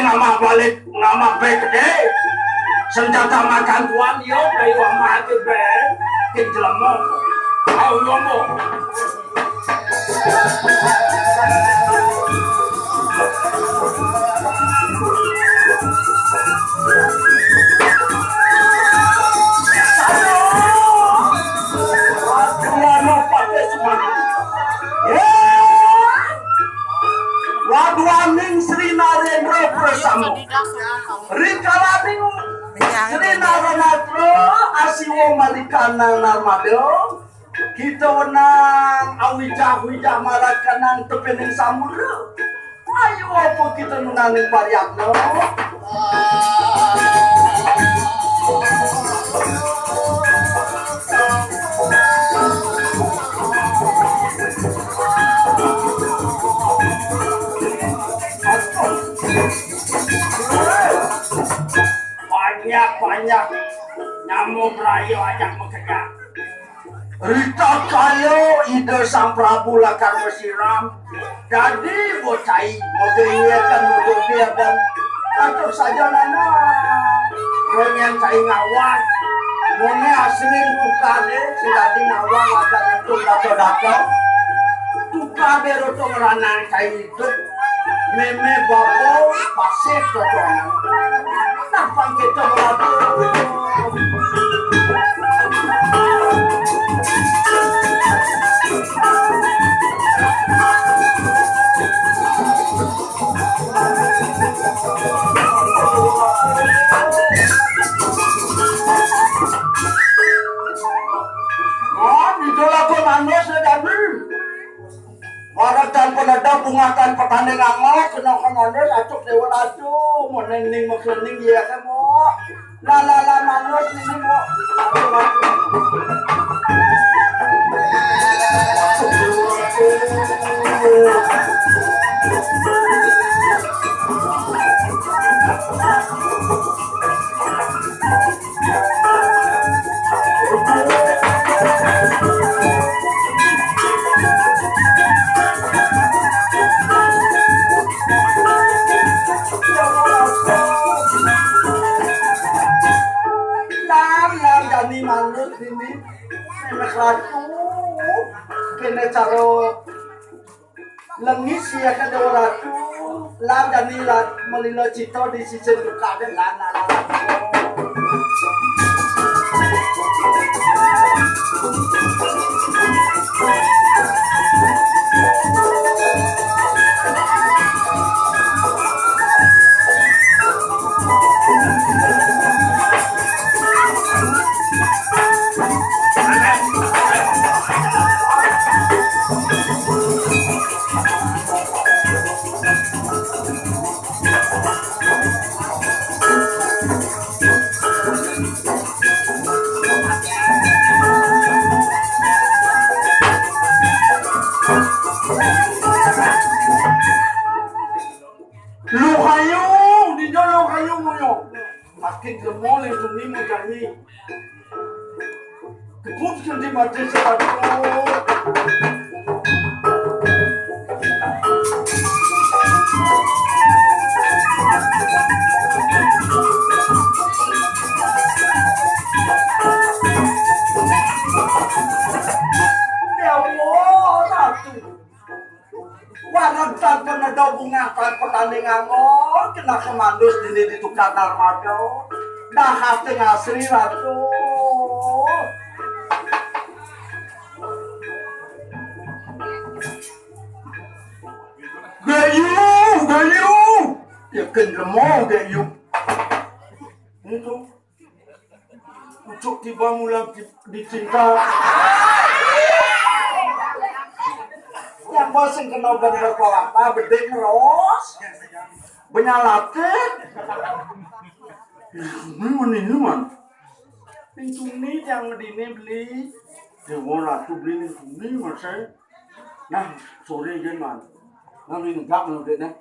nama balik nama gede senjata makan tuan yo kayu mati be kejelemo au yomo Wadwaning Sri Narendra Prasamo Rikalaning Sri Naranatro Asiwo Malikana Narmado kita nang awijah-wijah marakanang tepening samudra ayo apa kita nunganing pariakno banyak nyamuk rayu ajak bekerja Rita kayo ide sang Prabu lakar mesiram jadi bocai mogeyekan mogeyekan dan atur saja nana yang cai ngawang mone asring tukade sedadi ngawang ada untuk dato-dato tukade roto meranang cai hidup meme babo pasir totoan nampang kita meladu idolaku manusia jadi waratan penada bungatan petani ngangau kena komandos acuk dewa ratu menening meklening ya kamu la manus ini mo jadi manut ini enak ratu kena caro lengis ya kan dewa ratu lam jadi lat melilo cito di sisi duka dan lana makin lemol itu ni menjadi keputusan di mati satu ya Allah satu warna tanpa nada bunga tanpa pertandingan kena kemandus dini ditukar narmada dah hati ngasri ratu gayu ya kendemo gayu itu ucuk tiba mulai dicinta yang bosan kena berpawata bedek ngeros benyalatin minuman pintu ini yang dini beli dewa ratu beli ini masih nah sore gimana nanti negak nanti deh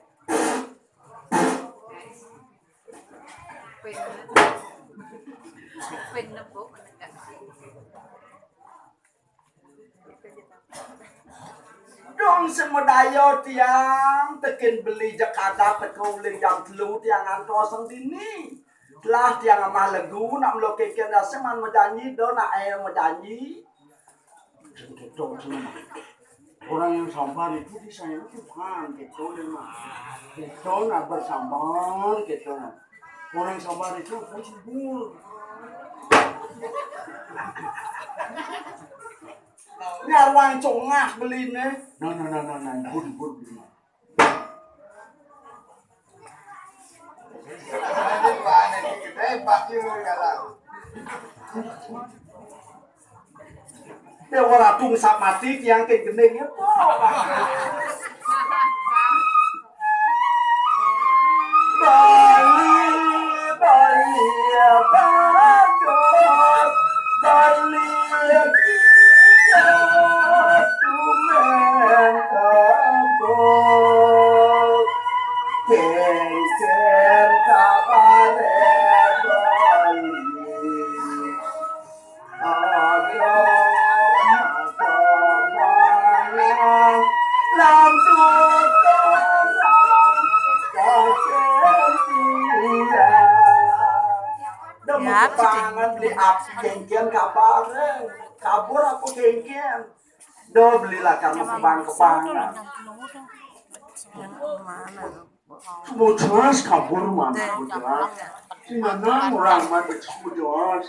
Dong semudayo tiang tekin beli Jakarta tekau beli jam telu tiang anto sang dini. Telah tiang amah lagu nak melokekan rasa man menjanji do nak menjanji. Gitu cuma. Orang yang sabar itu disayang Tuhan gitu memang. Gitu nak bersabar gitu nak. Orang sabar itu subur. Nyarwang congah beli nih. Nah, bun beli. Dia orang tung sak mati tiang ke geningnya po. Pangan beli api gengkian kabar kabur aku gengkian do belilah karena kebangan mau jelas kabur mana jelas di mana orang mana jelas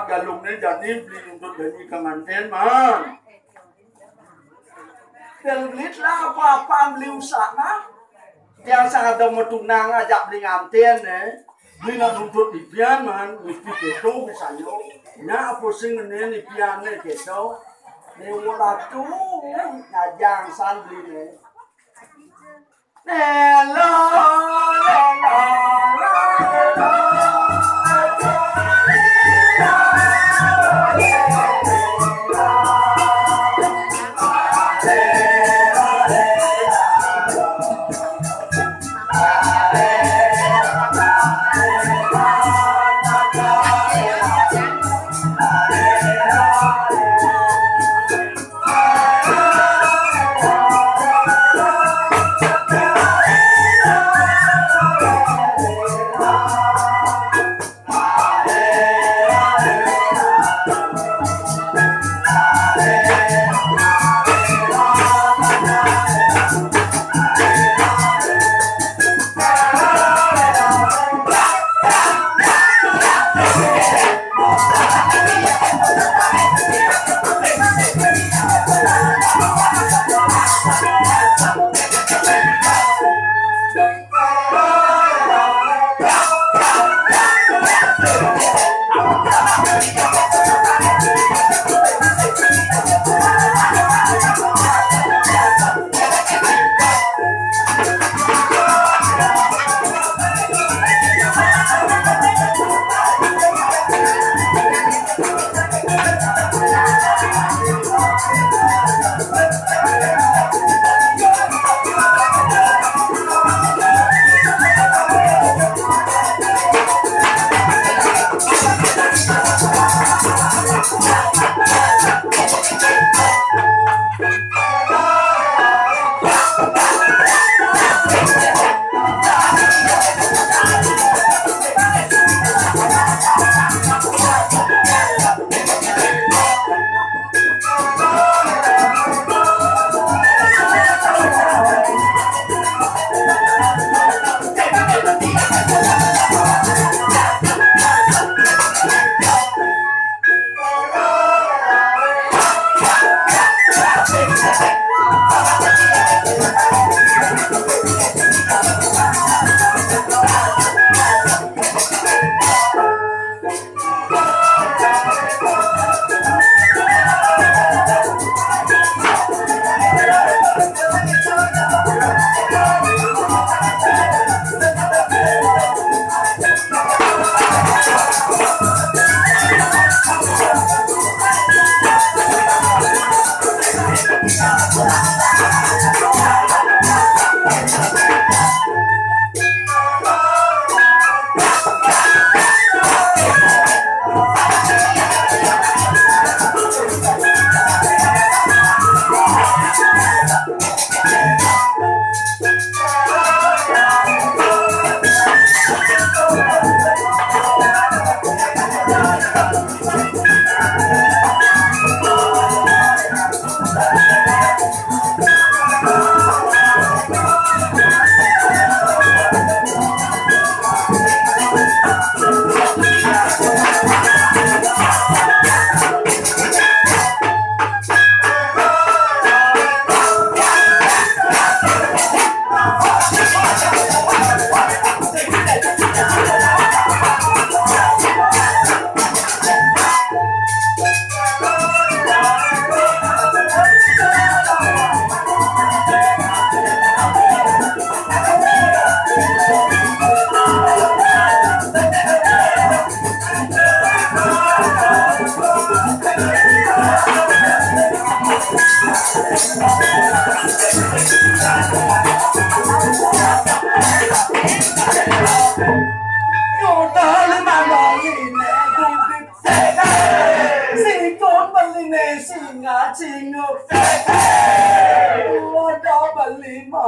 galungnya jadi beli untuk jadi kemanten man. Belit lah apa-apa beli usaha. Yang sangat mau tunang ajak beli nganten beli nak untuk dipian man, mesti keto misalnya. Nah pusing ini pian keto. Ni wala tu ngajang san beli ne. Hello.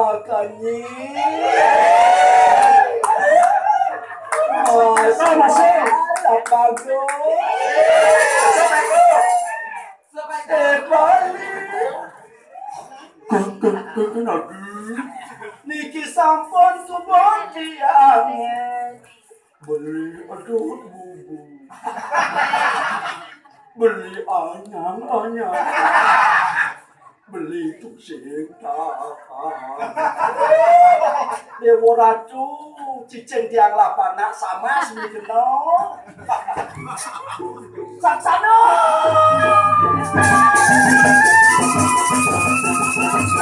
Kanyi. Masih. Bagus. Bali. Niki sampun subon tiang. Beli adut bubu. Beli anyang. Beli tuk sinta. Dewa Ratu, cicing tiang lapana sama semikeno. Saksana.